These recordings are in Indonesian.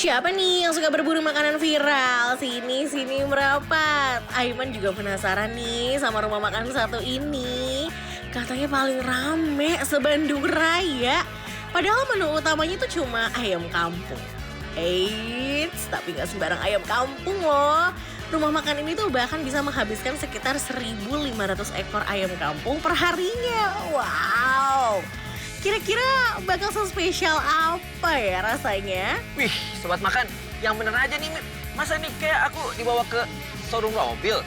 Siapa nih yang suka berburu makanan viral? Sini, sini merapat. Aiman juga penasaran nih sama rumah makan satu ini. Katanya paling rame se-Bandung Raya. Padahal menu utamanya itu cuma ayam kampung. Eits, tapi gak sembarang ayam kampung loh. Rumah makan ini tuh bahkan bisa menghabiskan sekitar 1.500 ekor ayam kampung per harinya. Wow. Kira-kira bakal spesial apa ya rasanya? Wih, sobat makan, yang bener aja nih, Mip. Masa nih kayak aku dibawa ke showroom mobil?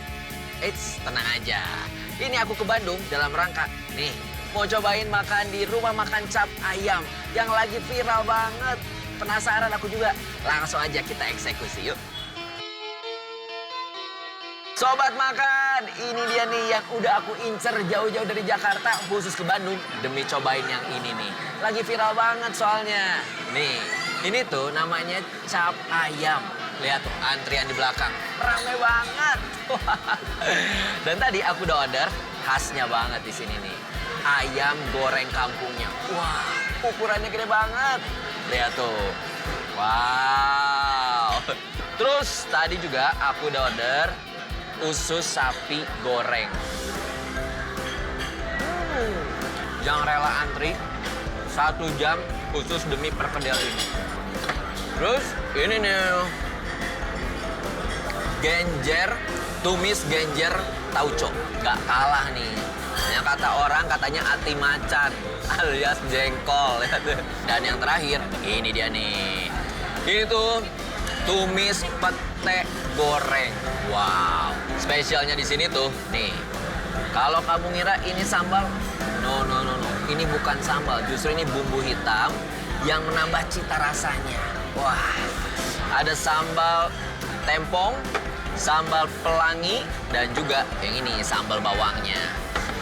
Eits, tenang aja. Ini aku ke Bandung dalam rangka, nih, mau cobain makan di rumah makan cap ayam yang lagi viral banget. Penasaran aku juga. Langsung aja kita eksekusi, yuk. Sobat makan, ini dia nih yang udah aku incer jauh-jauh dari Jakarta khusus ke Bandung demi cobain yang ini nih. Lagi viral banget soalnya. Nih, ini tuh namanya cap ayam. Lihat tuh antrian di belakang, ramai banget. Dan tadi aku udah order khasnya banget di sini nih. Ayam goreng kampungnya. Wah, ukurannya gede banget. Lihat tuh. Wow. Terus tadi juga aku udah order usus sapi goreng. Jangan rela antri 1 jam khusus demi perkedel ini. Terus ini nih genjer, tumis genjer tauco. Gak kalah nih. Yang kata orang katanya ati macan alias jengkol. Dan yang terakhir ini dia nih. Ini tuh tumis pete goreng. Wow, spesialnya di sini tuh, nih. Kalau kamu ngira ini sambal, no. Ini bukan sambal, justru ini bumbu hitam yang menambah cita rasanya. Wah, ada sambal tempong, sambal pelangi, dan juga yang ini sambal bawangnya.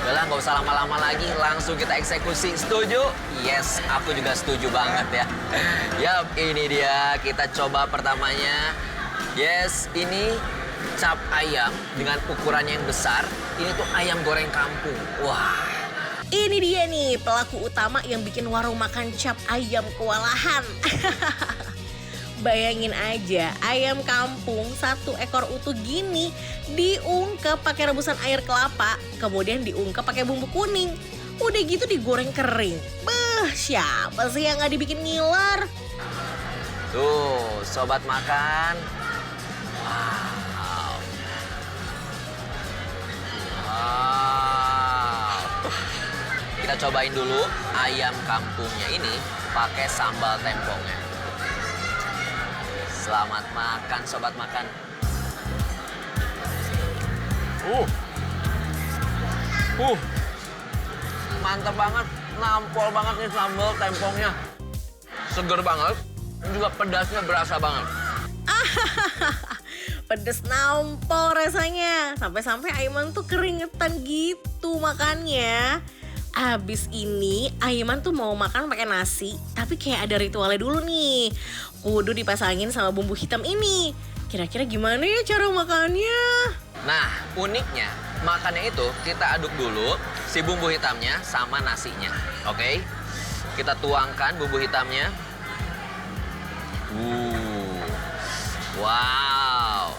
Udahlah, nggak usah lama-lama lagi, langsung kita eksekusi. Setuju? Yes, aku juga setuju banget ya. Yap, ini dia, kita coba pertamanya. Yes, ini cap ayam dengan ukurannya yang besar. Ini tuh ayam goreng kampung. Wah. Ini dia nih pelaku utama yang bikin warung makan cap ayam kewalahan. Bayangin aja, ayam kampung 1 ekor utuh gini diungkep pakai rebusan air kelapa, kemudian diungkep pakai bumbu kuning. Udah gitu digoreng kering. Beh, siapa sih yang nggak dibikin ngiler? Tuh, sobat makan. Wow. Kita cobain dulu ayam kampungnya ini pakai sambal tempongnya. Selamat makan, sobat makan. Mantap banget, nampol banget nih sambal tempongnya. Seger banget, dan juga pedasnya berasa banget. Pedes nampol rasanya. Sampai-sampai Aiman tuh keringetan gitu makannya. Abis ini Aiman tuh mau makan pakai nasi, tapi kayak ada ritualnya dulu nih. Kudu dipasangin sama bumbu hitam ini. Kira-kira gimana ya cara makannya? Nah, uniknya makannya itu kita aduk dulu si bumbu hitamnya sama nasinya. Oke? Kita tuangkan bumbu hitamnya. Wow.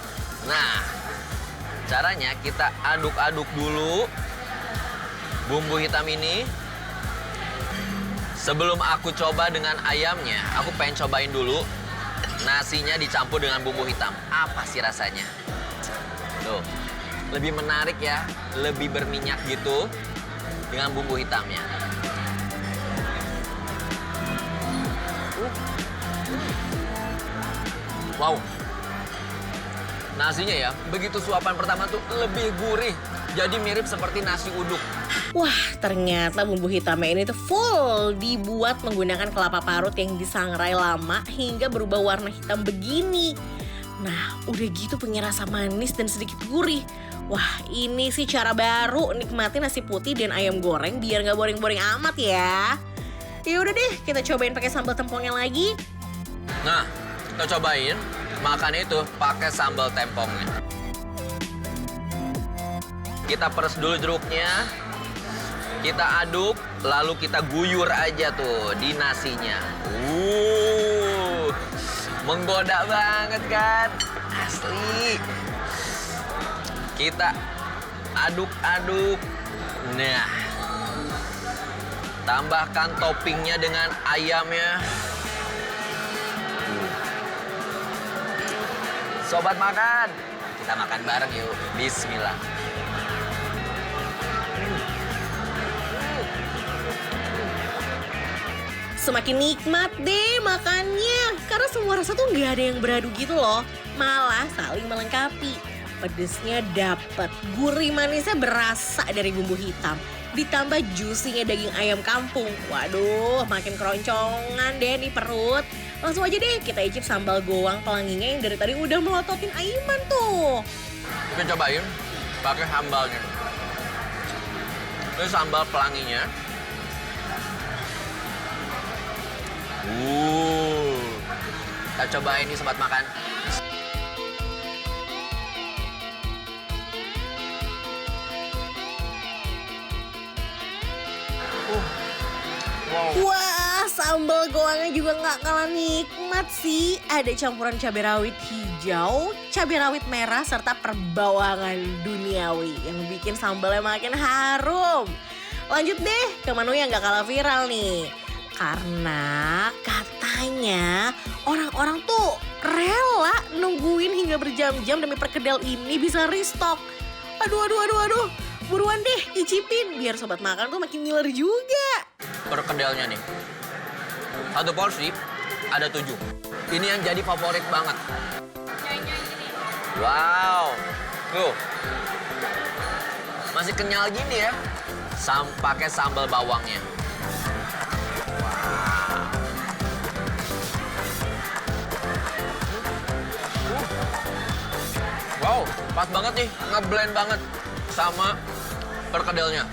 Nah, caranya kita aduk-aduk dulu bumbu hitam ini. Sebelum aku coba dengan ayamnya, aku pengen cobain dulu nasinya dicampur dengan bumbu hitam. Apa sih rasanya? Tuh, lebih menarik ya, lebih berminyak gitu dengan bumbu hitamnya. Wow, nasinya ya, begitu suapan pertama tuh lebih gurih. Jadi mirip seperti nasi uduk. Wah, ternyata bumbu hitamnya ini tuh full dibuat menggunakan kelapa parut yang disangrai lama hingga berubah warna hitam begini. Nah, udah gitu punya rasa manis dan sedikit gurih. Wah, ini sih cara baru nikmatin nasi putih dan ayam goreng biar nggak boring-boring amat ya. Ya udah deh, kita cobain pakai sambal tempongnya lagi. Nah, kita cobain makan itu pakai sambal tempongnya. Kita peres dulu jeruknya. Kita aduk, lalu kita guyur aja tuh di nasinya. Menggoda banget kan? Asli. Kita aduk-aduk. Nah, tambahkan toppingnya dengan ayamnya. Sobat makan, kita makan bareng yuk. Bismillah. Semakin nikmat deh makannya, karena semua rasa tuh nggak ada yang beradu gitu loh. Malah saling melengkapi. Pedesnya dapet, gurih manisnya berasa dari bumbu hitam. Ditambah juicy-nya daging ayam kampung. Waduh, makin keroncongan deh nih perut. Langsung aja deh kita icip sambal goang pelanginya yang dari tadi udah melototin Aiman tuh. Kita cobain pakai sambalnya. Ini sambal pelanginya. Kita cobain nih sobat makan. Wow. Wah, sambal goangnya juga nggak kalah nikmat sih. Ada campuran cabai rawit hijau, cabai rawit merah, serta perbawangan duniawi yang bikin sambalnya makin harum. Lanjut deh ke menu yang nggak kalah viral nih. Karena katanya orang-orang tuh rela nungguin hingga berjam-jam demi perkedel ini bisa restock. Aduh. Buruan deh icipin biar sobat makan tuh makin ngiler juga. Perkedelnya nih. Satu porsi ada 7. Ini yang jadi favorit banget. Wow. Tuh. Masih kenyal gini ya. Pakai sambal bawangnya. Wow, pas banget nih, ngeblend banget sama perkedelnya.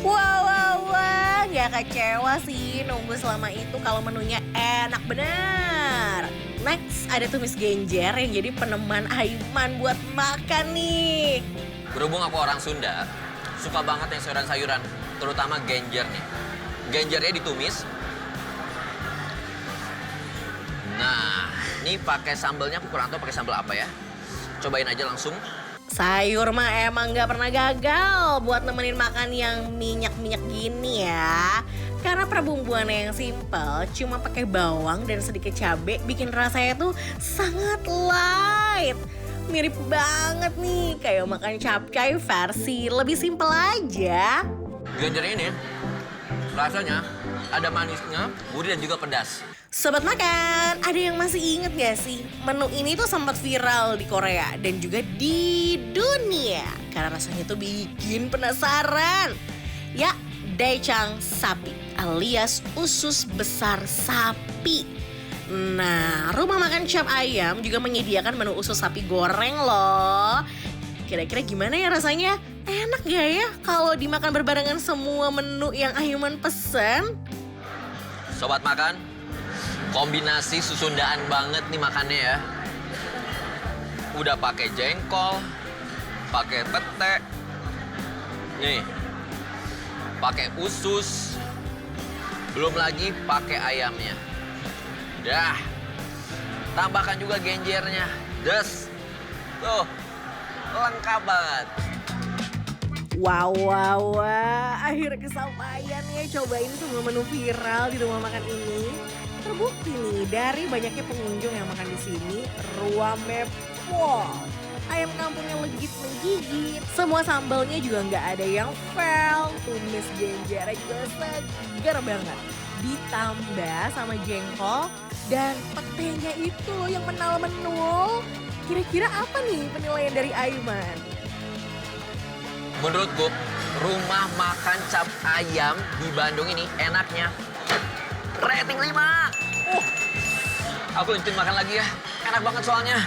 Wah, gak kecewa sih nunggu selama itu kalau menunya enak bener. Next, ada tumis genjer yang jadi peneman Aiman buat makan nih. Berhubung aku orang Sunda, suka banget yang sayuran-sayuran, terutama genjer nih. Genjernya ditumis. Nah, ini pakai sambalnya, aku kurang tahu pakai sambal apa ya. Cobain aja langsung. Sayur mah emang gak pernah gagal buat nemenin makan yang minyak-minyak gini ya. Karena perbumbuannya yang simple, cuma pakai bawang dan sedikit cabai bikin rasanya tuh sangat light. Mirip banget nih kayak makan capcay versi lebih simple aja. Genjer ini rasanya ada manisnya, gurih dan juga pedas. Sobat makan, ada yang masih inget gak sih? Menu ini tuh sempat viral di Korea dan juga di dunia. Karena rasanya tuh bikin penasaran. Ya, daechang sapi alias usus besar sapi. Nah, rumah makan Cap Ayam juga menyediakan menu usus sapi goreng loh. Kira-kira gimana ya rasanya? Enak gak ya kalau dimakan berbarengan semua menu yang Aiman pesen? Sobat makan, kombinasi susundaan banget nih makannya ya. Udah pakai jengkol, pakai pete, nih, pakai usus, belum lagi pakai ayamnya. Dah, tambahkan juga genjernya, des, tuh, lengkap banget. Wow, akhirnya kesampaian ya cobain semua menu viral di rumah makan ini. Terbukti nih dari banyaknya pengunjung yang makan di sini, ruame pol. Ayam kampungnya legit menggigit, semua sambalnya juga nggak ada yang fail, tumis genjernya juga segar banget. Ditambah sama jengkol dan petenya itu loh yang menul-menul. Kira-kira apa nih penilaian dari Aiman? Menurutku, rumah makan Cap Ayam di Bandung ini enaknya rating 5. Aku lanjutin makan lagi ya. Enak banget soalnya.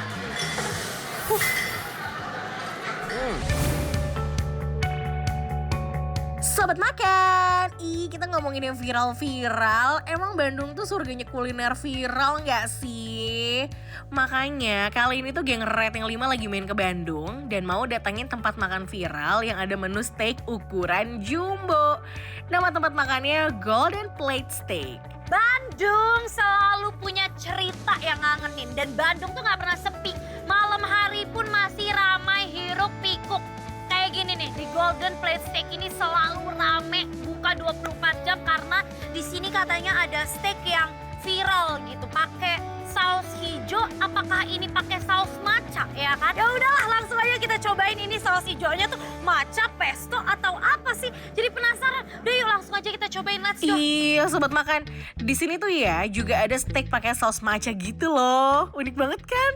Sobat makan, kita ngomongin yang viral-viral, emang Bandung tuh surganya kuliner viral gak sih? Makanya kali ini tuh geng rating 5 lagi main ke Bandung dan mau datangin tempat makan viral yang ada menu steak ukuran jumbo. Nama tempat makannya Golden Plate Steak. Bandung selalu punya cerita yang ngangenin. Dan Bandung tuh gak pernah sepi. Malam hari pun masih ramai hiruk pikuk. Kayak gini nih, di Golden Plate Steak ini selalu rame. Buka 24 jam karena di sini katanya ada steak yang viral gitu. Pakai saus hijau, apakah ini pakai saus matcha ya kan? Ya udahlah, langsung aja kita cobain ini saus hijaunya tuh matcha, pesto atau apa sih? Jadi penasaran. Udah yuk langsung aja kita cobain, let's go. Iya sobat makan, di sini tuh ya juga ada steak pakai saus matcha gitu loh. Unik banget kan?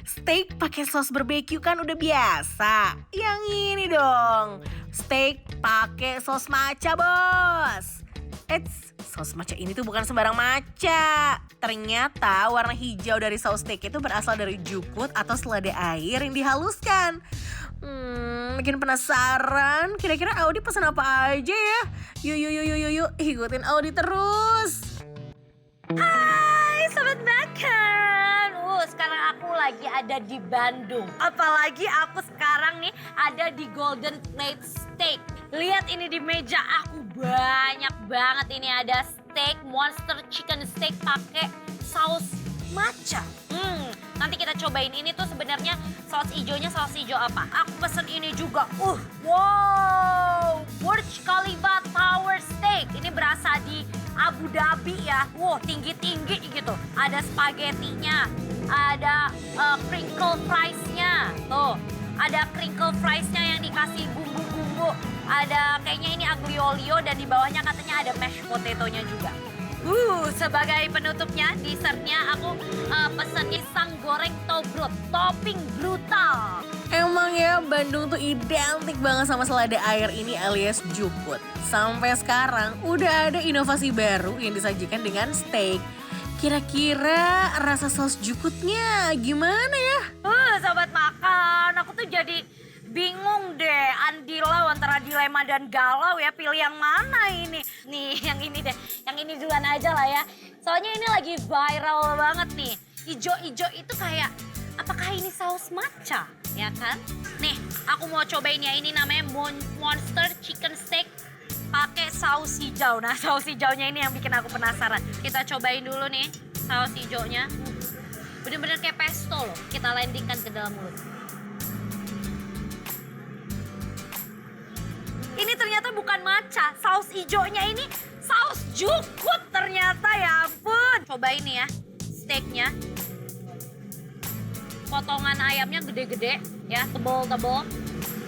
Steak pakai saus barbeque kan udah biasa. Yang ini dong, steak pakai saus matcha bos. Eits, saus matcha ini tuh bukan sembarang matcha. Ternyata warna hijau dari saus steak itu berasal dari jukut atau selada air yang dihaluskan. Bikin penasaran. Kira-kira Audi pesan apa aja ya? Yuk, ikutin Audi terus. Hai Sobat Makan. Sekarang aku lagi ada di Bandung. Apalagi aku sekarang nih ada di Golden Plate Steak. Lihat ini di meja aku banyak banget. Ini ada steak, monster chicken steak pakai saus matcha. Nanti kita cobain ini tuh sebenarnya saus hijaunya saus hijau apa. Aku pesen ini juga. Wow, Burj Khalifa Tower Steak. Ini berasa di Abu Dhabi ya. Tinggi-tinggi gitu. Ada spaghettinya, ada crinkle fries-nya. Tuh, ada crinkle fries-nya yang dikasih bumbu-bumbu. Ada kayaknya ini aglio olio dan di bawahnya katanya ada mashed potato-nya juga. Sebagai penutupnya, dessertnya aku pesen pisang goreng tobrot, topping brutal. Emang ya Bandung tuh identik banget sama selada air ini alias jukut. Sampai sekarang udah ada inovasi baru yang disajikan dengan steak. Kira-kira rasa saus jukutnya gimana ya? Sobat Makan, aku tuh jadi bingung deh, andilau antara dilema dan galau ya, pilih yang mana ini? Nih yang ini deh, yang ini duluan aja lah ya. Soalnya ini lagi viral banget nih. Ijo-ijo itu kayak, apakah ini saus matcha? Ya kan? Nih, aku mau cobain ya, ini namanya monster chicken steak pakai saus hijau. Nah, saus hijaunya ini yang bikin aku penasaran. Kita cobain dulu nih saus hijaunya. Bener-bener kayak pesto loh, kita landingkan ke dalam mulut. Ini ternyata bukan matcha, saus hijaunya ini saus jukut ternyata, ya ampun. Coba ini ya, steaknya. Potongan ayamnya gede-gede ya, tebel-tebel.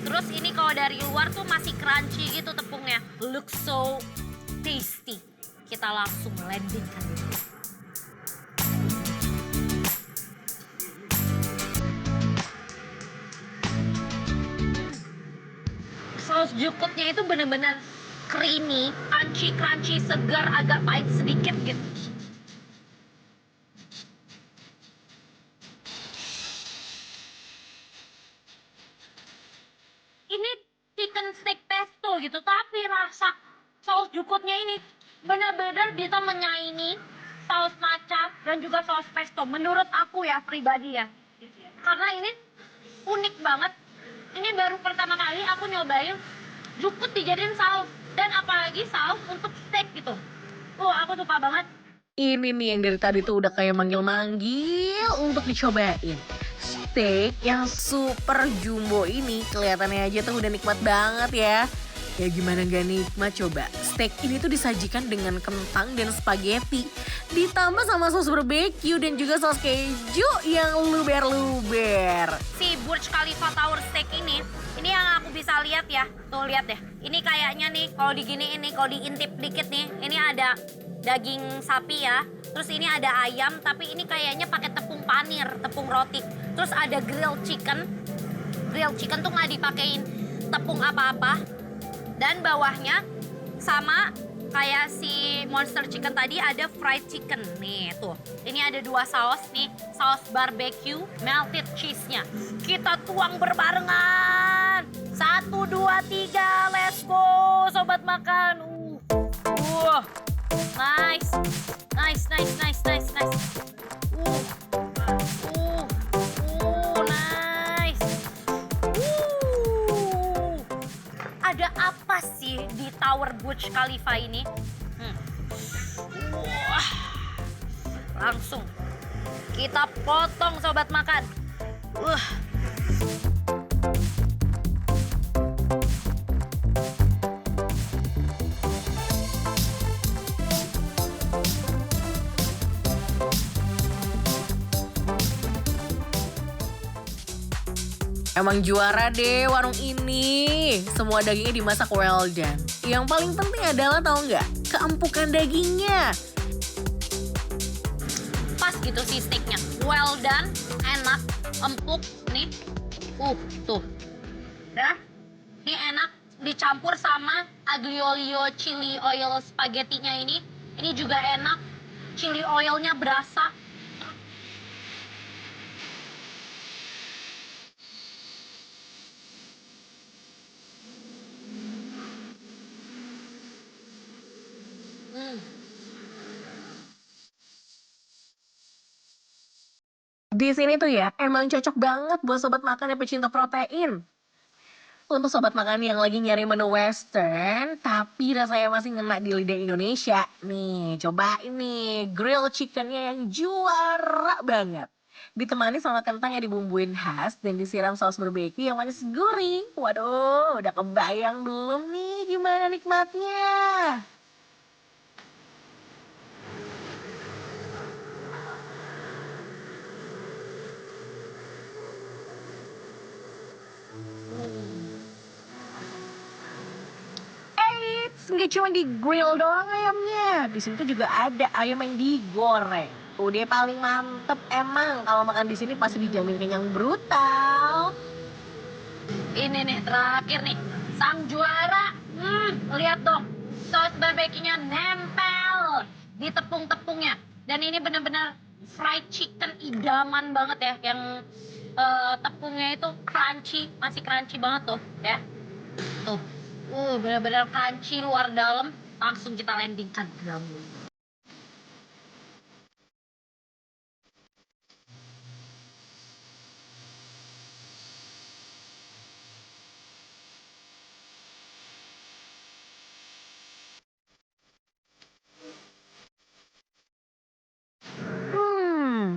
Terus ini kalau dari luar tuh masih crunchy gitu tepungnya. Looks so tasty. Kita langsung landingkan dulu. Saus jukutnya itu bener-bener creamy, crunchy, segar, agak pahit sedikit gitu. Ini chicken steak pesto gitu, tapi rasa saus jukutnya ini benar-benar bisa menyaingi saus matcha dan juga saus pesto. Menurut aku ya, pribadi ya. Karena ini unik banget. Ini baru pertama kali aku nyobain jukut dijadiin saus. Dan apalagi saus untuk steak gitu. Aku suka banget. Ini nih yang dari tadi tuh udah kayak manggil-manggil untuk dicobain. Steak yang super jumbo ini kelihatannya aja tuh udah nikmat banget ya. Ya gimana gak nikmat coba. Steak ini tuh disajikan dengan kentang dan spaghetti. Ditambah sama saus barbeque dan juga saus keju yang luber-luber. Si Burj Khalifa Tower Steak ini yang aku bisa lihat ya. Tuh lihat deh. Ini kayaknya nih kalau diginiin nih, kalau diintip dikit nih. Ini ada daging sapi ya. Terus ini ada ayam, tapi ini kayaknya pakai tepung panir, tepung roti. Terus ada grilled chicken. Grilled chicken tuh nggak dipakein tepung apa-apa. Dan bawahnya sama kayak si monster chicken tadi ada fried chicken. Nih tuh, ini ada dua saus nih. Saus barbecue, melted cheese-nya. Kita tuang berbarengan. 1, 2, 3, let's go Sobat Makan. Nice. Nice. Nice. Ada apa sih di Tower Burj Khalifa ini? Wah, langsung kita potong sobat makan. Emang juara deh warung ini. Semua dagingnya dimasak well done. Yang paling penting adalah tahu nggak? Keempukan dagingnya. Pas gitu sih steaknya. Well done, enak, empuk nih. Tuh. Dah. Ini enak dicampur sama aglio olio chili oil spaghettinya ini. Ini juga enak. Chili oilnya berasa. Di sini tuh ya, emang cocok banget buat sobat makan yang pecinta protein. Untuk sobat makan yang lagi nyari menu western, tapi rasanya masih ngena di lidah Indonesia. Nih, cobain nih, grilled chickennya yang juara banget. Ditemani sama kentang yang dibumbuin khas dan disiram saus barbeque yang manis gurih. Waduh, udah kebayang belum nih gimana nikmatnya? Nggak cuma di grill doang ayamnya, di sini tuh juga ada ayam yang digoreng. Udah paling mantep emang kalau makan di sini pasti dijamin kenyang brutal. Ini nih terakhir nih, sang juara. Lihat dong, saus barbeque-nya nempel di tepung-tepungnya. Dan ini benar-benar fried chicken idaman banget ya, yang tepungnya itu crunchy, masih crunchy banget tuh ya. Tuh, benar-benar crunchy luar dalam. Langsung kita landingkan ke dalam.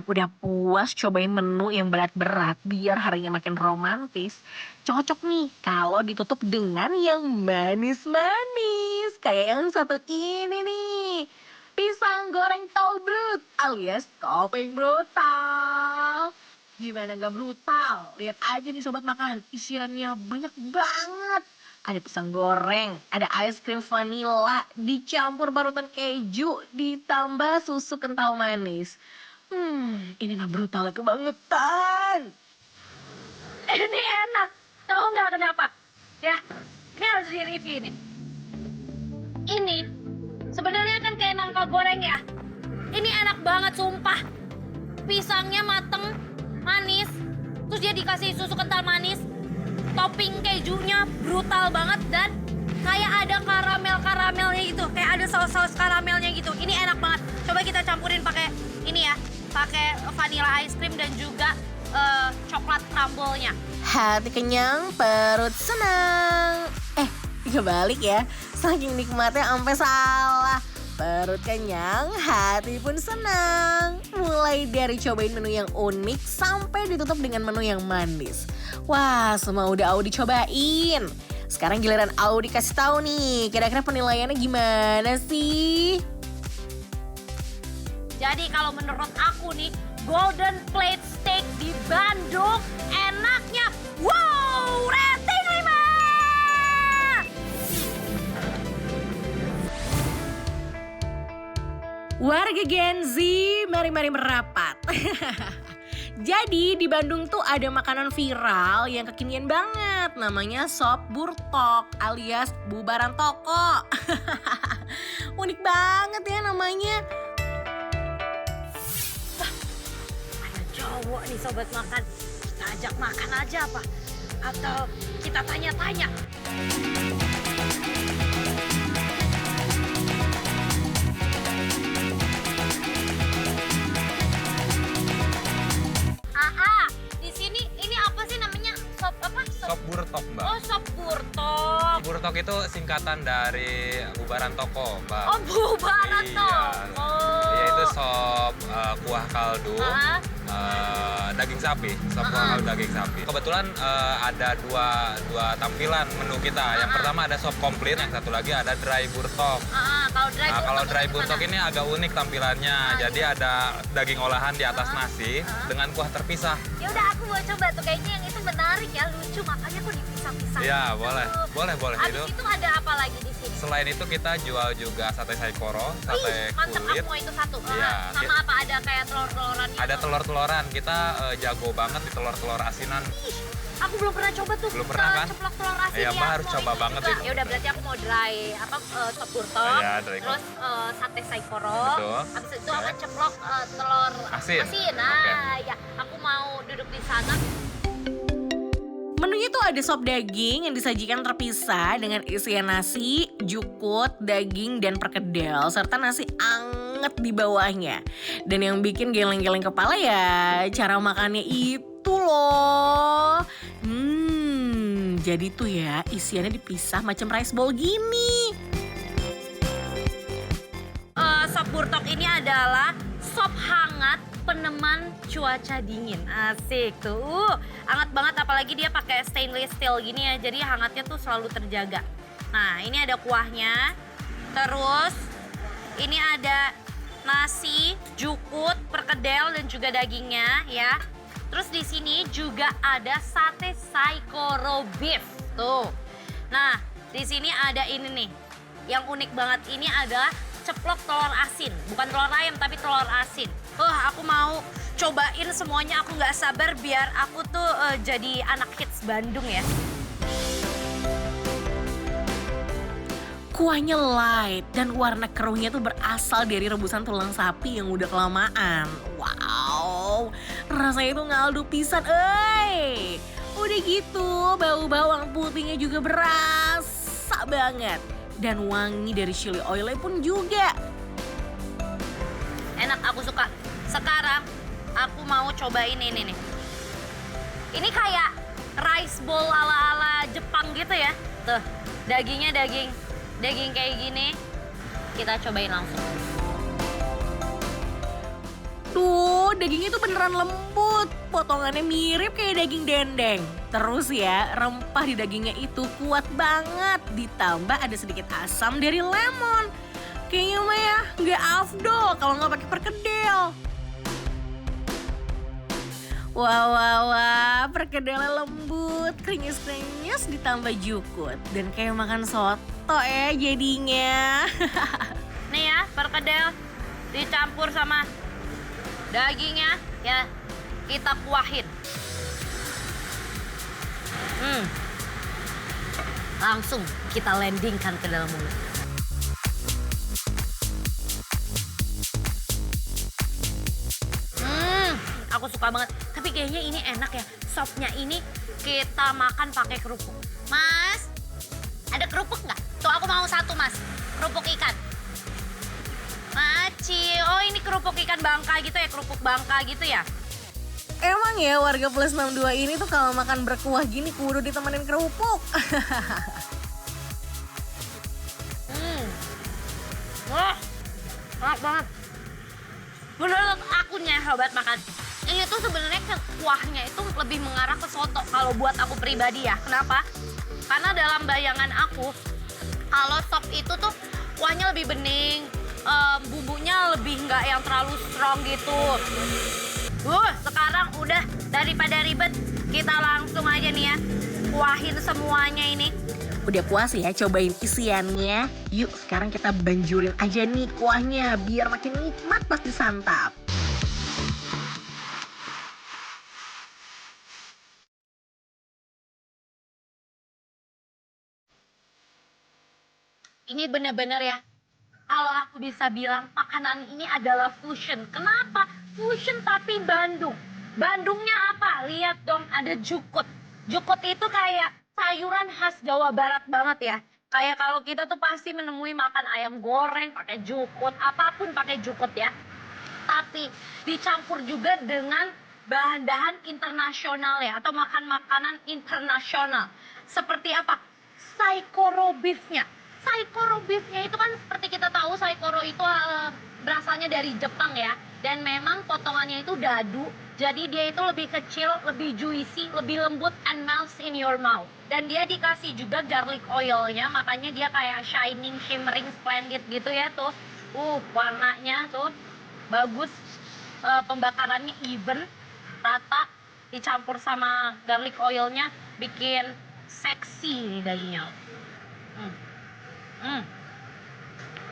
Udah puas cobain menu yang berat-berat biar harinya makin romantis. Cocok nih kalau ditutup dengan yang manis-manis. Kayak yang satu ini nih. Pisang goreng tobrut alias topping brutal. Gimana gak brutal? Lihat aja nih sobat makan, isiannya banyak banget. Ada pisang goreng, ada ice cream vanilla, dicampur parutan keju, ditambah susu kental manis. Ini mah brutal kebangetan. Ini enak. Tahu nggak kenapa? Ya, ini harus di-review ini. Ini sebenarnya kan kayak nangka goreng ya. Ini enak banget sumpah. Pisangnya mateng, manis. Terus dia dikasih susu kental manis. Topping kejunya brutal banget dan kayak ada karamel-karamelnya gitu. Kayak ada saus-saus karamelnya gitu. Ini enak banget. Coba kita campurin pakai ini ya. Pakai vanilla ice cream dan juga coklat crumble-nya. Hati kenyang, perut senang. Kebalik ya. Saking nikmatnya sampai salah. Perut kenyang, hati pun senang. Mulai dari cobain menu yang unik sampai ditutup dengan menu yang manis. Wah, semua udah Audi cobain. Sekarang giliran Audi kasih tahu nih, kira-kira penilaiannya gimana sih? Jadi kalau menurut aku nih, Golden Plate Steak di Bandung enaknya wow, rating 5. Warga Gen Z, mari-mari merapat. Jadi di Bandung tuh ada makanan viral yang kekinian banget. Namanya sop burtok alias bubaran toko. Unik banget ya namanya. Cowok nih sobat makan, kita ajak makan aja apa? Atau kita tanya-tanya? Di sini ini apa sih namanya? Sop apa? Sop burtok, Mbak. Oh, sop burtok. Burtok itu singkatan dari bubaran toko, Mbak. Oh, bubaran Iya. toko. Iya, itu sop kuah kaldu. Hah? Daging sapi, sop kuah kaldu daging sapi. Kebetulan ada dua tampilan menu kita. Yang pertama ada sop komplit, yang satu lagi ada dry burtok. Kalau dry Nah, burtok kalau dry itu burtok gimana? ini agak unik tampilannya. Jadi ada daging olahan di atas nasi dengan kuah terpisah. Ya udah, aku mau coba tuh, kayaknya yang itu menarik ya, lucu, makanya aku dipisah-pisah. Iya, boleh. Boleh Abis itu. itu ada apa lagi di sini? Selain itu kita jual juga sate saikoro, sate Mantep, kulit. aku mau itu satu. Iya, Sama apa, ada kayak telur-teloran gitu? Ada telur-teloran. Kita jago banget di telur-telur asinan. Ih, aku belum pernah coba tuh. Belum pernah kan? Ceplok telur asin. Iya, ya, Mbak harus mau coba itu banget juga. itu. Ya udah, berarti aku mau dry sop burtok. Iya, dry Terus sate saikoro. Betul. Habis itu Oke. aku ceplok telur Asin. Nah, ya, aku mau duduk di sana. Menunya tuh ada sop daging yang disajikan terpisah dengan isian nasi, jukut, daging, dan perkedel. Serta nasi anget di bawahnya. Dan yang bikin geleng-geleng kepala ya cara makannya itu loh. Jadi tuh ya isiannya dipisah macam rice bowl gini. Sop burtok ini adalah sop hangat peneman cuaca dingin. Asik tuh. Hangat banget, apalagi dia pakai stainless steel gini ya. Jadi hangatnya tuh selalu terjaga. Nah, ini ada kuahnya. Terus ini ada nasi, jukut, perkedel dan juga dagingnya ya. Terus di sini juga ada sate saikoro beef. Tuh. Nah, di sini ada ini nih. Yang unik banget ini adalah ceplok telur asin. Bukan telur ayam tapi telur asin. Aku mau cobain semuanya, aku nggak sabar biar aku tuh jadi anak hits Bandung ya. Kuahnya light dan warna keruhnya tuh berasal dari rebusan tulang sapi yang udah kelamaan. Wow, rasanya tuh ngaldu pisan, Udah gitu, bau bawang putihnya juga berasa banget. Dan wangi dari chili oilnya pun juga. Enak, aku suka. Sekarang aku mau cobain ini nih. Ini kayak rice bowl ala-ala Jepang gitu ya. Tuh, dagingnya daging kayak gini. Kita cobain langsung. Tuh, dagingnya tuh beneran lembut. Potongannya mirip kayak daging dendeng. Terus ya, rempah di dagingnya itu kuat banget. Ditambah ada sedikit asam dari lemon. Kayaknya mah ya nggak afdol kalau nggak pakai perkedel. Wah, perkedelnya lembut, krenyes-krenyes ditambah jukut. Dan kayak makan soto ya jadinya. Nih ya, perkedel dicampur sama dagingnya ya, kita kuahin. Langsung kita landingkan ke dalam mulut. Aku suka banget. Tapi kayaknya ini enak ya. Sopnya ini kita makan pakai kerupuk. Mas, ada kerupuk nggak? Tuh aku mau satu, Mas. Kerupuk ikan. Maci, oh ini kerupuk ikan Bangka gitu ya, kerupuk Bangka gitu ya? Emang ya warga plus 62 ini tuh kalau makan berkuah gini kudu ditemenin kerupuk. Wah, enak banget. Menurut aku nih sobat makan, ini tuh sebenarnya kuahnya itu lebih mengarah ke soto kalau buat aku pribadi ya. Kenapa? Karena dalam bayangan aku, kalau sop itu tuh kuahnya lebih bening, bumbunya lebih nggak yang terlalu strong gitu. Sekarang udah, daripada ribet, kita langsung aja nih ya, kuahin semuanya ini. Udah puas ya cobain isiannya? Yuk sekarang kita banjurin aja nih kuahnya biar makin nikmat pas disantap. Ini benar-benar ya, kalau aku bisa bilang makanan ini adalah fusion. Kenapa? Fusion tapi Bandung. Bandungnya apa? Lihat dong, ada jukut. Jukut itu kayak sayuran khas Jawa Barat banget ya. Kayak kalau kita tuh pasti menemui makan ayam goreng pakai jukut, apapun pakai jukut ya. Tapi dicampur juga dengan bahan-bahan internasional ya, atau makan-makanan internasional. Seperti apa? Saikoro beef-nya. Saikoro beef-nya itu kan seperti kita tahu Saikoro itu berasalnya dari Jepang ya. Dan memang potongannya itu dadu, jadi dia itu lebih kecil, lebih juicy, lebih lembut and melts in your mouth. Dan dia dikasih juga garlic oil-nya, makanya dia kayak shining, shimmering, splendid gitu ya tuh. Warnanya tuh bagus, pembakarannya even, rata, dicampur sama garlic oil-nya, bikin seksi nih dagingnya.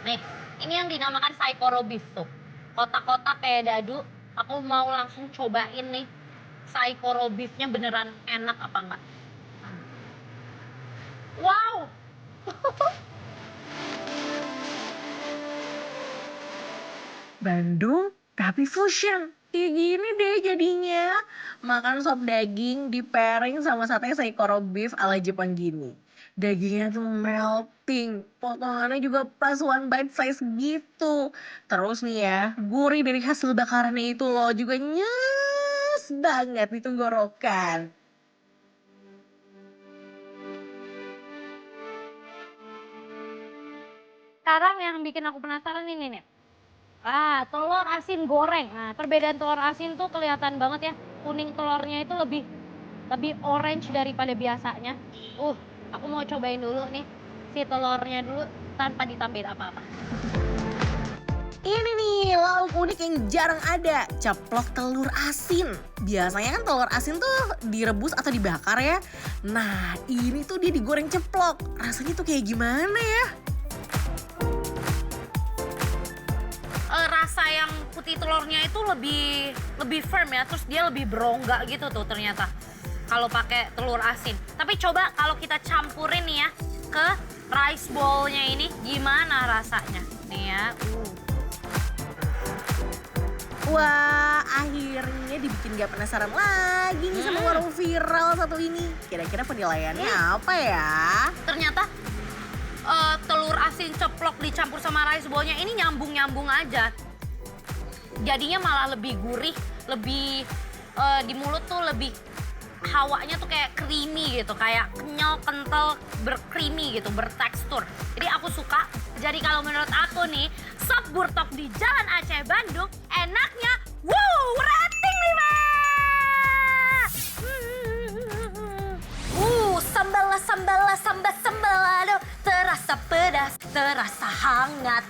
Nih, ini yang dinamakan Saikoro beef tuh. Kotak-kotak kayak dadu. Aku mau langsung cobain nih Saikoro beef-nya beneran enak apa enggak. Wow. Bandung tapi fusion. Kayak gini deh jadinya. Makan sop daging di pairing sama sate Saikoro beef ala Jepang gini. Dagingnya tuh melting, potongannya juga pas one bite size gitu. Terus nih ya, gurih dari hasil bakarannya itu loh juga nyes banget di tenggorokan. Sekarang yang bikin aku penasaran ini nih. Telur asin goreng. Nah, perbedaan telur asin tuh kelihatan banget ya. Kuning telurnya itu lebih orange daripada biasanya. Aku mau cobain dulu nih si telurnya dulu tanpa ditambahin apa-apa. Ini nih lauk unik yang jarang ada, ceplok telur asin. Biasanya kan telur asin tuh direbus atau dibakar ya. Nah ini tuh dia digoreng ceplok. Rasanya tuh kayak gimana ya? Rasa yang putih telurnya itu lebih firm ya, terus dia lebih berongga gitu tuh ternyata kalau pakai telur asin. Tapi coba kalau kita campurin nih ya ke rice bowl-nya ini, gimana rasanya? Nih ya. Wah akhirnya dibikin gak penasaran lagi nih sama warung viral satu ini. Kira-kira penilaiannya apa ya? Ternyata telur asin ceplok dicampur sama rice bowl-nya ini nyambung-nyambung aja. Jadinya malah lebih gurih, lebih di mulut tuh lebih hawanya tuh kayak creamy gitu, kayak kenyal, kental, bercreamy gitu, bertekstur. Jadi aku suka. Jadi kalau menurut aku nih, sop burtok di Jalan Aceh Bandung enaknya rating 5. Sambal, aduh, terasa pedas, terasa hangat.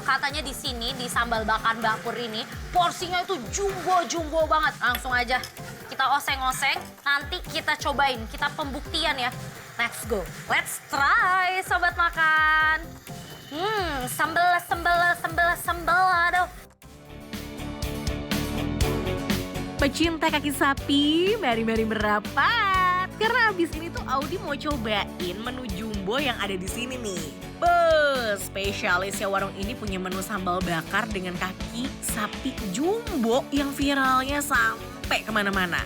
Katanya di sini di sambal bakar Mbak Pur ini porsinya itu jumbo banget. Langsung aja kita oseng-oseng, nanti kita cobain, kita pembuktian ya. Let's go, let's try sobat makan. Sambal, aduh. Pecinta kaki sapi, mari merapat. Karena abis ini tuh Audi mau cobain menu jumbo yang ada di sini nih. Spesialisnya warung ini punya menu sambal bakar dengan kaki sapi jumbo yang viralnya sampai kemana-mana.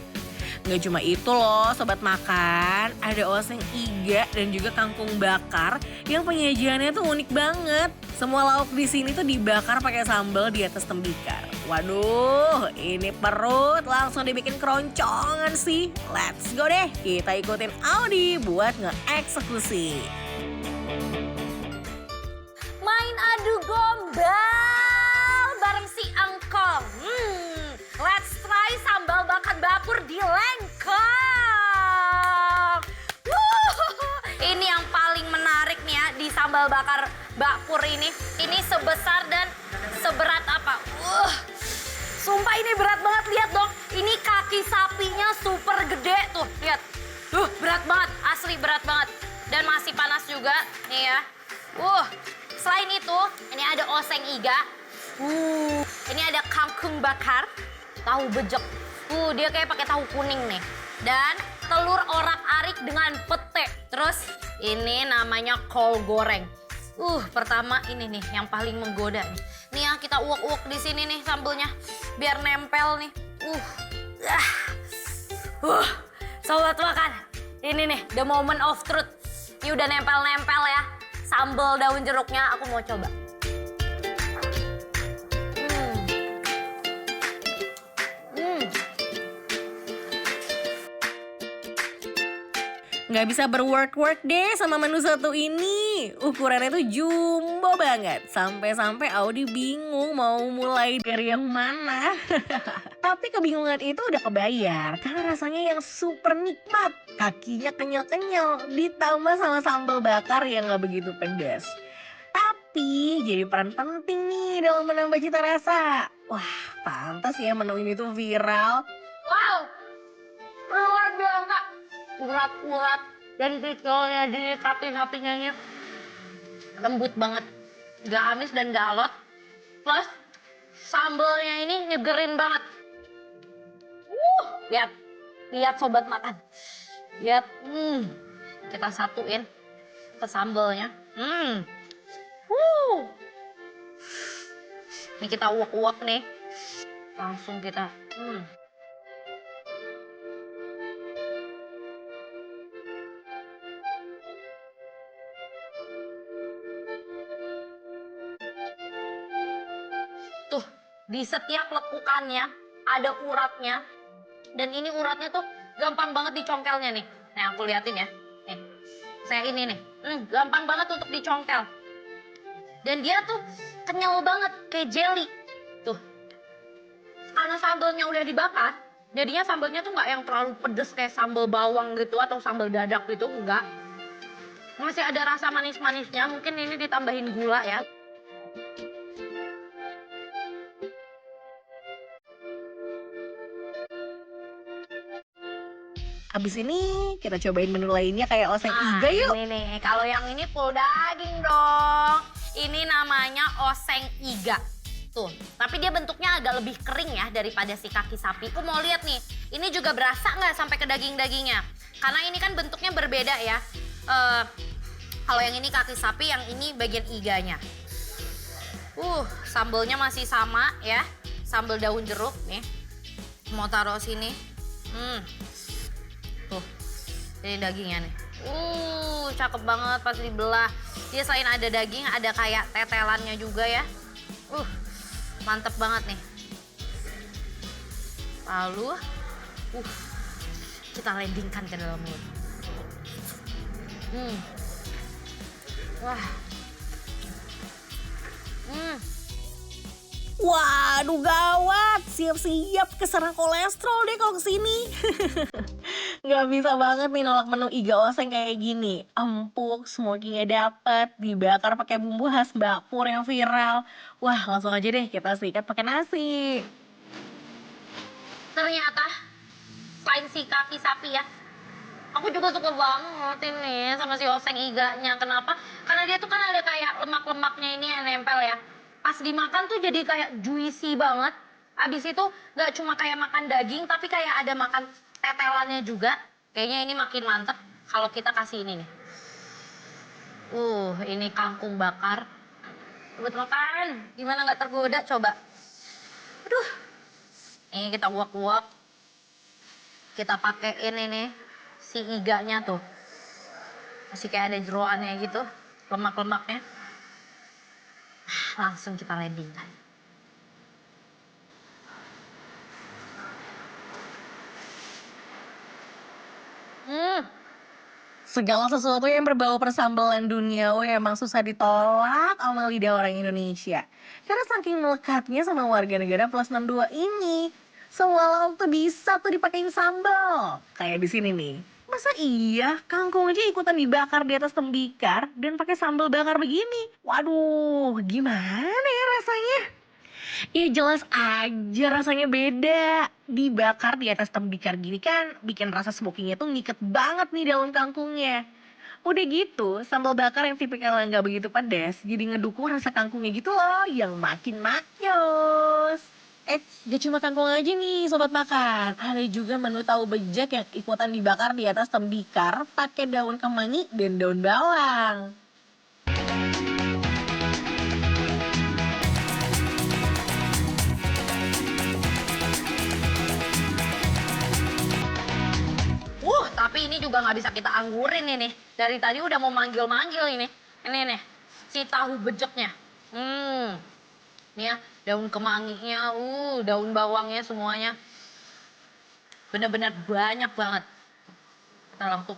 Nggak cuma itu loh sobat makan, ada oseng iga dan juga kangkung bakar yang penyajiannya tuh unik banget. Semua lauk di sini tuh dibakar pakai sambal di atas tembikar. Waduh, ini perut langsung dibikin keroncongan sih. Let's go deh, kita ikutin Audi buat nge-eksekusi. Main adu gombal bareng si Angkong. Let's try sambal bakar Bapur di Lengkong. Ini yang paling menarik nih ya di sambal bakar Bapur ini. Ini sebesar dan seberat apa? Sumpah ini berat banget, lihat dong. Ini kaki sapinya super gede tuh, lihat. Berat banget, asli berat banget. Dan masih panas juga, nih ya. Selain itu, ini ada oseng iga. Ini ada kangkung bakar, tahu bejek. Dia kayak pakai tahu kuning nih. Dan telur orak-arik dengan pete. Terus ini namanya kol goreng. Pertama ini nih yang paling menggoda nih. Nih ya, kita uak-uak di sini nih sambelnya biar nempel nih. Sobat makan. Ini nih the moment of truth. Ini udah nempel-nempel ya. Sambal daun jeruknya aku mau coba. Nggak bisa berwork-work deh sama menu satu ini. Ukurannya tuh jumbo banget. Sampai-sampai Audi bingung mau mulai dari yang mana. Tapi kebingungan itu udah kebayar karena rasanya yang super nikmat. Kakinya kenyal-kenyal ditambah sama sambal bakar yang nggak begitu pedas. Tapi jadi peran penting nih dalam menambah cita rasa. Wah, pantas ya menu ini tuh viral. Wow, luar biasa. Urat-urat dan pickle-nya di sapi-sapinya lembut banget. Gak amis dan gak alot. Plus sambalnya ini nyegerin banget. Lihat, lihat sobat makan. Lihat, kita satuin ke sambalnya. Ini kita uak-uak nih. Langsung kita. Tuh, di setiap lekukannya ada uratnya. Dan ini uratnya tuh gampang banget dicongkelnya nih. Nih aku liatin ya. Nih, saya ini nih. Gampang banget untuk dicongkel. Dan dia tuh kenyal banget kayak jelly. Tuh, karena sambalnya udah dibakar, jadinya sambalnya tuh nggak yang terlalu pedes kayak sambal bawang gitu atau sambal dadak gitu, enggak. Masih ada rasa manis-manisnya, mungkin ini ditambahin gula ya. Abis ini kita cobain menu lainnya kayak oseng iga yuk. Ini nih, kalau yang ini full daging dong. Ini namanya oseng iga. Tuh, tapi dia bentuknya agak lebih kering ya daripada si kaki sapi. Aku mau lihat nih, ini juga berasa nggak sampai ke daging-dagingnya? Karena ini kan bentuknya berbeda ya. Kalau yang ini kaki sapi, yang ini bagian iganya. Sambalnya masih sama ya. Sambal daun jeruk nih. Mau taruh sini. Tuh, ini dagingnya nih. Cakep banget pas dibelah. Dia selain ada daging, ada kayak tetelannya juga ya. Mantep banget nih. Lalu, kita landingkan ke dalam mulut. Wah. Waduh gawat, siap-siap keserang kolesterol deh kalau kesini. Gak bisa banget nih nolak menu iga oseng kayak gini. Empuk, smokingnya dapet, dibakar pakai bumbu khas Mbak Pur yang viral. Wah langsung aja deh kita sikat pakai nasi. Ternyata selain si kaki sapi ya, aku juga suka banget ini sama si oseng iganya. Kenapa? Karena dia tuh kan ada kayak lemak-lemaknya ini yang nempel ya. Pas dimakan tuh jadi kayak juicy banget. Abis itu gak cuma kayak makan daging, tapi kayak ada makan tetelannya juga. Kayaknya ini makin mantep kalau kita kasih ini nih. Ini kangkung bakar. Buat makan, gimana gak tergoda coba. Aduh, ini kita uak-uak. Kita pakein ini si iganya tuh. Masih kayak ada jeroannya gitu, lemak-lemaknya. Langsung kita landingkan. Segala sesuatu yang berbau persambalan duniawi emang susah ditolak sama lidah orang Indonesia. Karena saking melekatnya sama warga negara plus 62 ini. Semua lauk tuh bisa tuh dipakein sambal. Kayak di sini nih. Masa iya kangkung aja ikutan dibakar di atas tembikar dan pakai sambal bakar begini? Waduh, gimana ya rasanya? Ya jelas aja rasanya beda. Dibakar di atas tembikar gini kan bikin rasa smokingnya tuh ngiket banget nih dalam kangkungnya. Udah gitu, sambal bakar yang tipikalnya nggak begitu pedas, jadi ngedukung rasa kangkungnya gitu loh, yang makin maknyos. Gak cuma kangkung aja nih sobat makan, ada juga menu tahu bejek yang ikutan dibakar di atas tembikar pakai daun kemangi dan daun bawang. Tapi ini juga nggak bisa kita anggurin ini. Dari tadi udah mau manggil-manggil ini. Ini nih, si tahu bejeknya. Nih ya, daun kemanginya, daun bawangnya semuanya. Bener-bener banyak banget. Kita langsung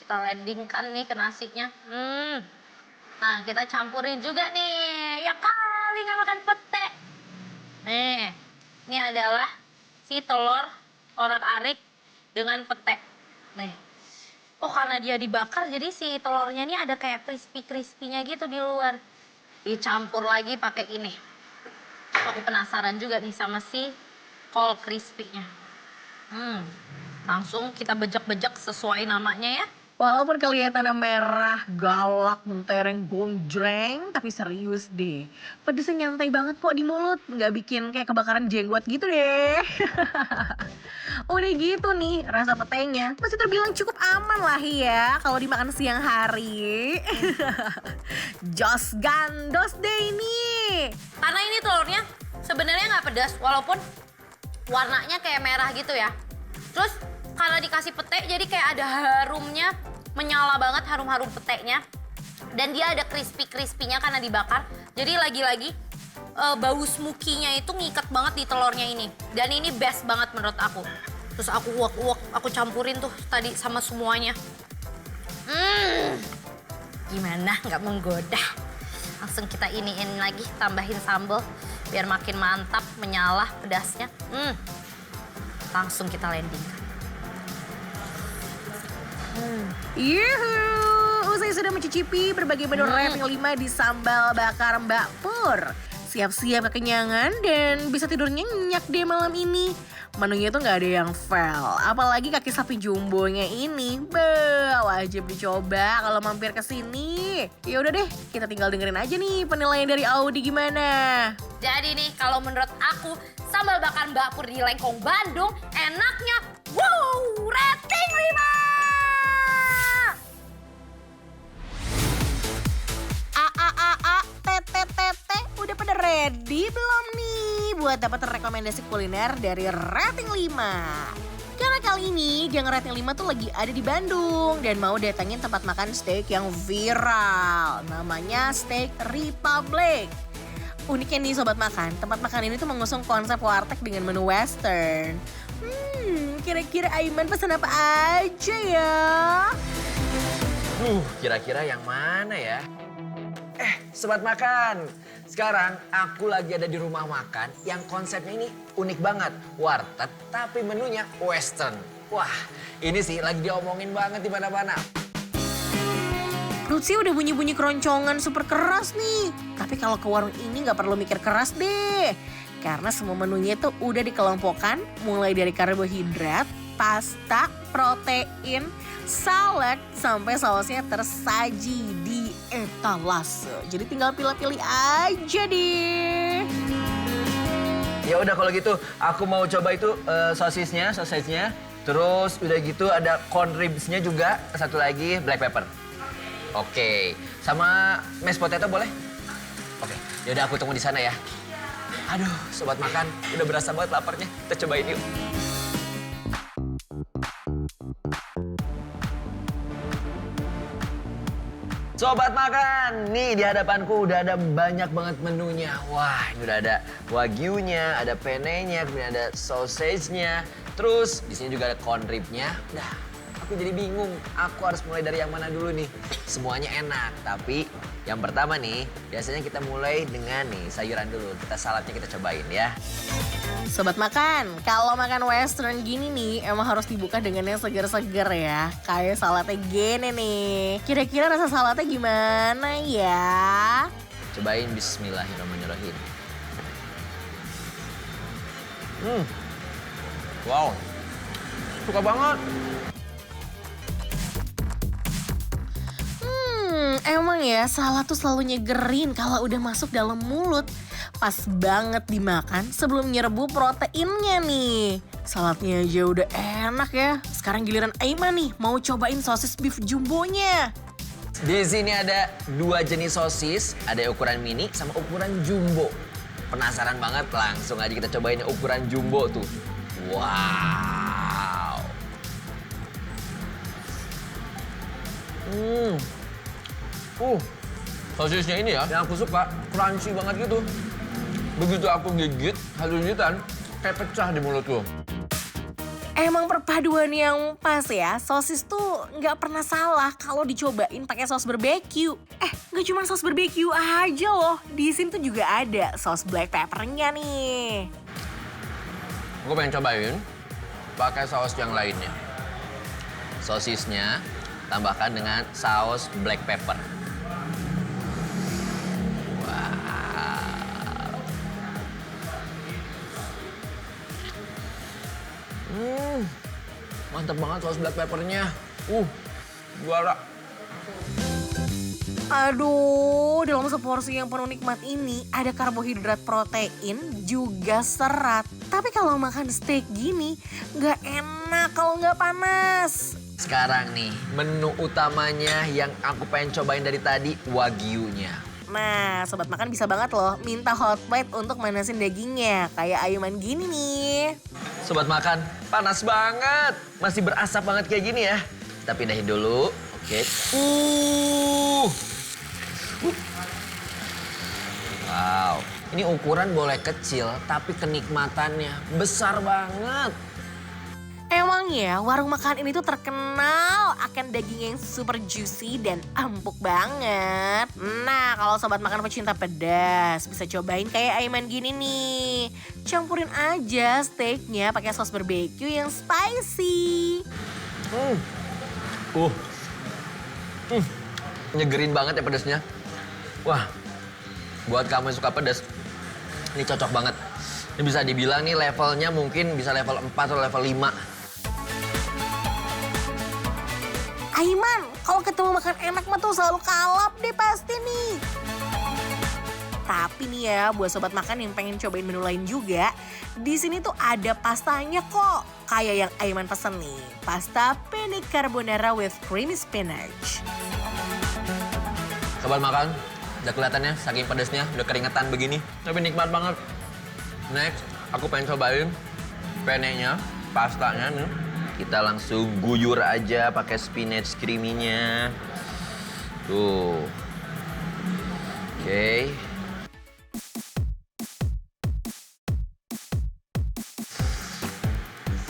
Kita landingkan nih ke nasinya. Nah, kita campurin juga nih. Ya kali nggak makan pete. Nih, ini adalah si telur orak-arik dengan pete. Nih. Oh, karena dia dibakar, jadi si telurnya ini ada kayak crispy-crispy-nya gitu di luar. Dicampur lagi pakai ini. Aku penasaran juga nih sama si kol crispy-nya. Langsung kita bejek-bejek sesuai namanya ya. Walaupun kelihatannya merah, galak, mentereng, gonjreng, tapi serius deh. Pedesnya nyantai banget kok di mulut, nggak bikin kayak kebakaran jenggot gitu deh. Udah gitu nih, rasa petenya masih terbilang cukup aman lah ya kalau dimakan siang hari. Jos gandos deh ini. Karena ini telurnya sebenarnya nggak pedas, walaupun warnanya kayak merah gitu ya. Terus karena dikasih pete, jadi kayak ada harumnya, menyala banget harum-harum petenya. Dan dia ada crispy-crispy-nya karena dibakar. Jadi lagi-lagi bau smoky-nya itu ngikat banget di telurnya ini. Dan ini best banget menurut aku. Terus aku uak-uak, aku campurin tuh tadi sama semuanya. Gimana, nggak menggoda. Langsung kita iniin lagi, tambahin sambal biar makin mantap, menyala pedasnya. Langsung kita landingkan. Yuhu, usai sudah mencicipi berbagai menu rating 5 di sambal bakar Mbak Pur. Siap-siap kekenyangan dan bisa tidur nyenyak deh malam ini. Menunya tuh nggak ada yang fail, apalagi kaki sapi jumbonya ini. Wajib dicoba kalau mampir ke sini. Ya udah deh, kita tinggal dengerin aja nih penilaian dari Audi gimana. Jadi nih kalau menurut aku sambal bakar Mbak Pur di Lengkong Bandung enaknya rating 5. Udah pada ready belum nih buat dapat rekomendasi kuliner dari rating 5? Karena kali ini Gang Rating 5 tuh lagi ada di Bandung dan mau datangin tempat makan steak yang viral. Namanya Steak Republic. Uniknya nih sobat makan, tempat makan ini tuh mengusung konsep warteg dengan menu western. Kira-kira Aiman pesan apa aja ya? Kira-kira yang mana ya? Sobat makan, sekarang aku lagi ada di rumah makan yang konsepnya ini unik banget. Warteg tapi menunya western. Wah, ini sih lagi diomongin banget di mana-mana. Perut sih udah bunyi-bunyi keroncongan super keras nih. Tapi kalau ke warung ini nggak perlu mikir keras deh. Karena semua menunya tuh udah dikelompokkan mulai dari karbohidrat, pasta, protein, salad, sampai sausnya tersaji di etalase. Jadi tinggal pilih-pilih aja deh. Ya udah kalau gitu aku mau coba itu sosisnya. Terus udah gitu ada corn ribs-nya juga. Satu lagi black pepper. Oke, sama mashed potato boleh? Oke, yaudah aku tunggu di sana ya. Aduh, sobat makan, udah berasa banget laparnya. Kita cobain yuk. Sobat makan, nih di hadapanku udah ada banyak banget menunya. Wah, ini udah ada wagyunya, ada penne-nya, kemudian ada sausage-nya. Terus di sini juga ada corn rib-nya. Nah, aku jadi bingung, aku harus mulai dari yang mana dulu nih. Semuanya enak, tapi yang pertama nih, biasanya kita mulai dengan nih sayuran dulu. Saladnya kita cobain ya. Sobat makan, kalau makan western gini nih emang harus dibuka dengan yang segar-segar ya. Kayak saladnya gini nih. Kira-kira rasa saladnya gimana ya? Cobain bismillahirrahmanirrahim. Wow, suka banget. Emang ya salad tuh selalu nyegerin kalau udah masuk dalam mulut. Pas banget dimakan sebelum nyerbu proteinnya nih. Saladnya aja udah enak ya. Sekarang giliran Aiman nih mau cobain sosis beef jumbonya. Di sini ada 2 jenis sosis, ada ukuran mini sama ukuran jumbo. Penasaran banget? Langsung aja kita cobain ukuran jumbo tuh. Wow. Sosisnya ini ya, yang aku suka, crunchy banget gitu. Begitu aku gigit, halusitan kayak pecah di mulutku. Emang perpaduan yang pas ya, sosis tuh nggak pernah salah kalau dicobain pakai saus barbeque. Nggak cuma saus barbeque aja loh, di sini tuh juga ada saus black peppernya nih. Gue pengen cobain pakai saus yang lainnya. Sosisnya tambahkan dengan saus black pepper. Mantap banget saus black peppernya. Juara. Aduh, dalam seporsi yang penuh nikmat ini ada karbohidrat, protein, juga serat. Tapi kalau makan steak gini, nggak enak kalau nggak panas. Sekarang nih, menu utamanya yang aku pengen cobain dari tadi, wagyunya. Nah, sobat makan bisa banget loh minta hot plate untuk manasin dagingnya. Kayak Aiman gini nih. Sobat makan, panas banget. Masih berasap banget kayak gini ya. Kita pindahin dulu. Oke. Wow. Ini ukuran boleh kecil, tapi kenikmatannya besar banget. Emang ya, warung makan ini tuh terkenal akan daging yang super juicy dan empuk banget. Nah, kalau sobat makan pecinta pedas, bisa cobain kayak Aiman gini nih. Campurin aja steaknya pakai saus barbeque yang spicy. Nyegerin banget ya pedasnya. Wah, buat kamu yang suka pedas, ini cocok banget. Ini bisa dibilang nih levelnya mungkin bisa level 4 atau level 5. Aiman, kalau ketemu makan enak mah tuh selalu kalap deh pasti nih. Tapi nih ya, buat sobat makan yang pengen cobain menu lain juga, di sini tuh ada pastanya kok. Kayak yang Aiman pesen nih, pasta penne carbonara with creamy spinach. Sobat makan, udah kelihatannya saking pedasnya, udah keringetan begini. Tapi nikmat banget. Next, aku pengen cobain penne-nya, pastanya nih. Kita langsung guyur aja pakai spinach creamy-nya. Tuh. Oke.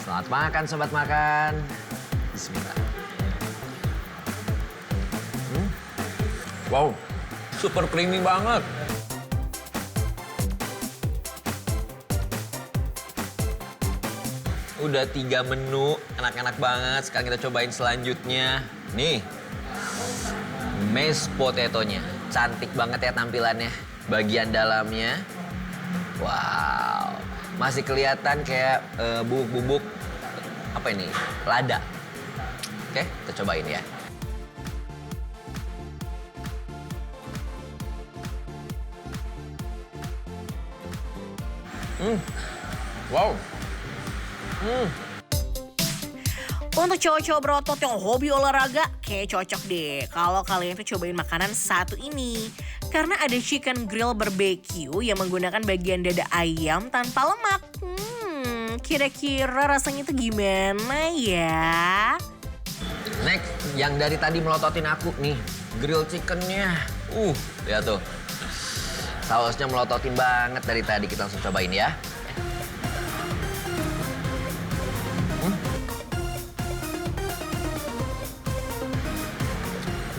Selamat makan, sobat makan. Bismillah. Wow, super creamy banget. Udah 3 menu, enak-enak banget. Sekarang kita cobain selanjutnya. Nih, mashed potato-nya. Cantik banget ya tampilannya. Bagian dalamnya, wow. Masih kelihatan kayak bubuk-bubuk, apa ini, lada. Oke, kita cobain ya. Wow. Untuk cowok-cowok berotot yang hobi olahraga, kayak cocok deh kalau kalian tuh cobain makanan satu ini. Karena ada chicken grill barbecue yang menggunakan bagian dada ayam tanpa lemak. Kira-kira rasanya tuh gimana ya? Next, yang dari tadi melototin aku nih, grill chickennya. Lihat tuh. Sausnya melototin banget dari tadi. Kita langsung cobain ya.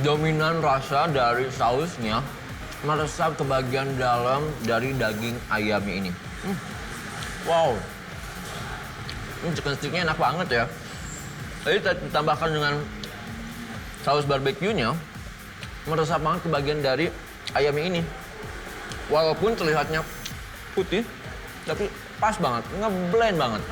Dominan rasa dari sausnya meresap ke bagian dalam dari daging ayamnya ini. Wow. Ini chicken sticknya enak banget ya. Tadi ditambahkan dengan saus barbeque-nya, meresap banget ke bagian dari ayamnya ini. Walaupun terlihatnya putih, tapi pas banget, ngeblend banget.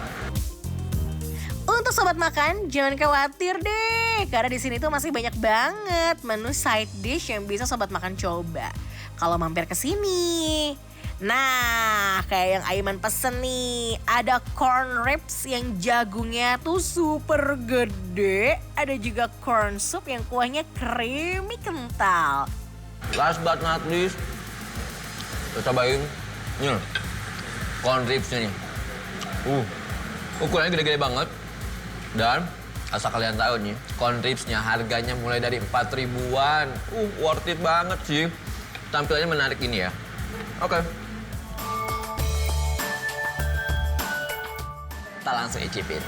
Untuk sobat makan, jangan khawatir deh, karena di sini tuh masih banyak banget menu side dish yang bisa sobat makan coba kalau mampir ke sini. Nah, kayak yang Aiman pesen nih, ada corn ribs yang jagungnya tuh super gede, ada juga corn soup yang kuahnya creamy kental. Last but not least, kita cobain nih, corn ribs-nya nih. Ukurannya gede-gede banget. Dan asal kalian tahu nih, corn ribs-nya harganya mulai dari 4 ribuan. Worth it banget sih. Tampilannya menarik ini ya. Oke. Kita langsung icipin.